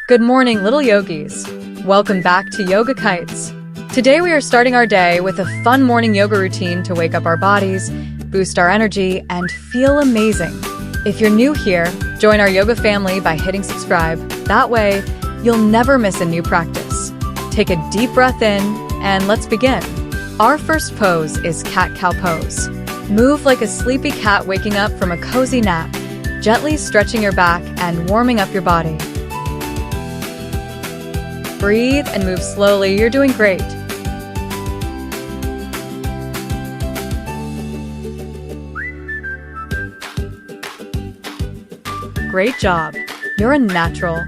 Good morning, little yogis. Welcome back to Yoga Kites. Today we are starting our day with a fun morning yoga routine to wake up our bodies, boost our energy, and feel amazing. If you're new here, join our yoga family by hitting subscribe. That way, you'll never miss a new practice. Take a deep breath in, and let's begin. Our first pose is cat-cow pose. Move like a sleepy cat waking up from a cozy nap, gently stretching your back and warming up your body. Breathe and move slowly. You're doing great. Great job. You're a natural.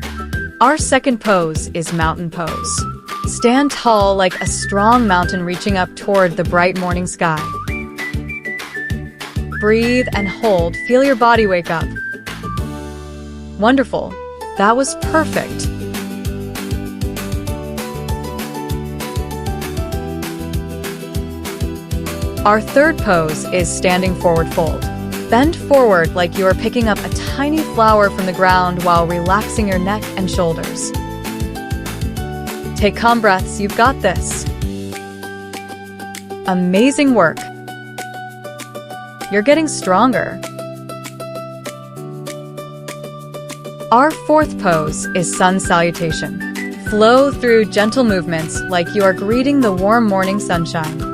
Our second pose is mountain pose. Stand tall like a strong mountain reaching up toward the bright morning sky. Breathe and hold. Feel your body wake up. Wonderful. That was perfect. Our third pose is standing forward fold. Bend forward like you are picking up a tiny flower from the ground while relaxing your neck and shoulders. Take calm breaths, you've got this. Amazing work. You're getting stronger. Our fourth pose is sun salutation. Flow through gentle movements like you are greeting the warm morning sunshine.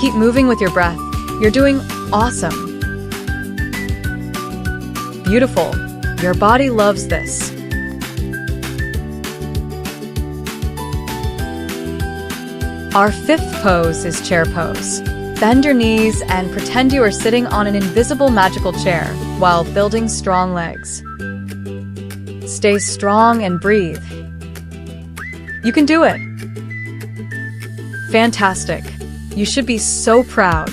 Keep moving with your breath. You're doing awesome. Beautiful. Your body loves this. Our fifth pose is chair pose. Bend your knees and pretend you are sitting on an invisible magical chair while building strong legs. Stay strong and breathe. You can do it. Fantastic. You should be so proud.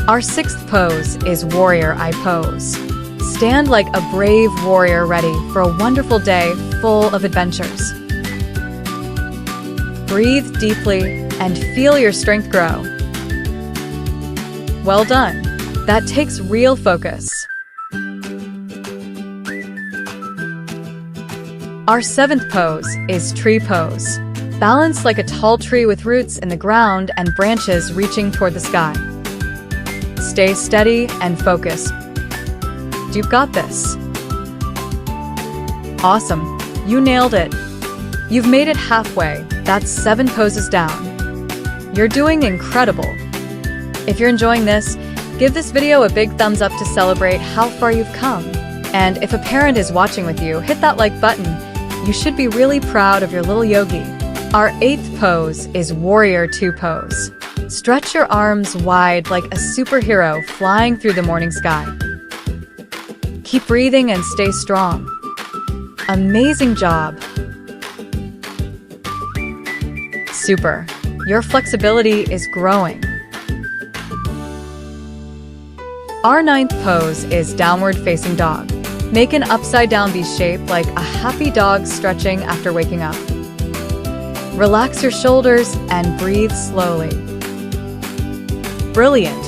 Our sixth pose is warrior eye pose. Stand like a brave warrior ready for a wonderful day full of adventures. Breathe deeply and feel your strength grow. Well done. That takes real focus. Our seventh pose is tree pose. Balance like a tall tree with roots in the ground and branches reaching toward the sky. Stay steady and focused. You've got this. Awesome. You nailed it. You've made it halfway. That's 7 poses down. You're doing incredible. If you're enjoying this, give this video a big thumbs up to celebrate how far you've come. And if a parent is watching with you, hit that like button. You should be really proud of your little yogi. Our 8th pose is warrior 2 pose. Stretch your arms wide like a superhero flying through the morning sky. Keep breathing and stay strong. Amazing job. Super. Your flexibility is growing. Our 9th pose is downward facing dog. Make an upside down V shape like a happy dog stretching after waking up. Relax your shoulders and breathe slowly. Brilliant.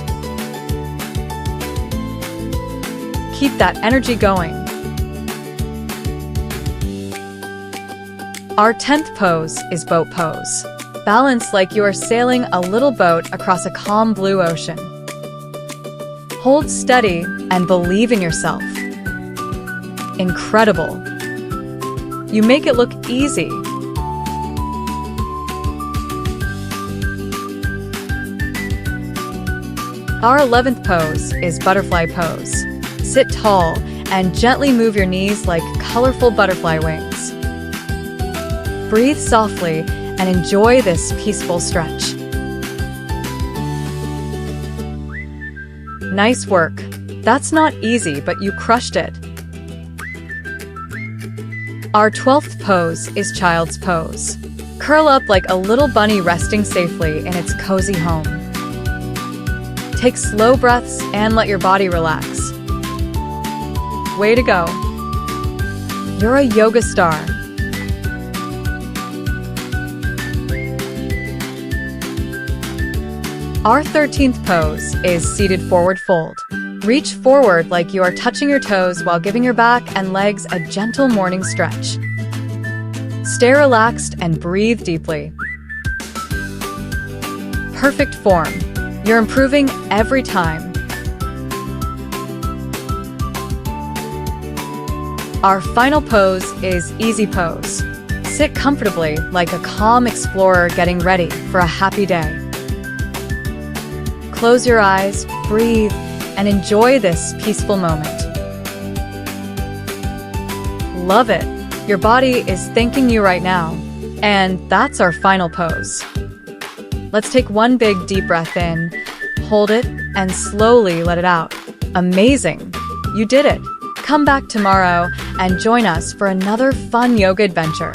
Keep that energy going. Our 10th pose is boat pose. Balance like you are sailing a little boat across a calm blue ocean. Hold steady and believe in yourself. Incredible. You make it look easy. Our 11th pose is butterfly pose. Sit tall and gently move your knees like colorful butterfly wings. Breathe softly and enjoy this peaceful stretch. Nice work. That's not easy, but you crushed it. Our 12th pose is child's pose. Curl up like a little bunny resting safely in its cozy home. Take slow breaths and let your body relax. Way to go. You're a yoga star. Our 13th pose is seated forward fold. Reach forward like you are touching your toes while giving your back and legs a gentle morning stretch. Stay relaxed and breathe deeply. Perfect form. You're improving every time. Our final pose is easy pose. Sit comfortably like a calm explorer getting ready for a happy day. Close your eyes, breathe, and enjoy this peaceful moment. Love it. Your body is thanking you right now. And that's our final pose. Let's take one big deep breath in, hold it, and slowly let it out. Amazing! You did it! Come back tomorrow and join us for another fun yoga adventure.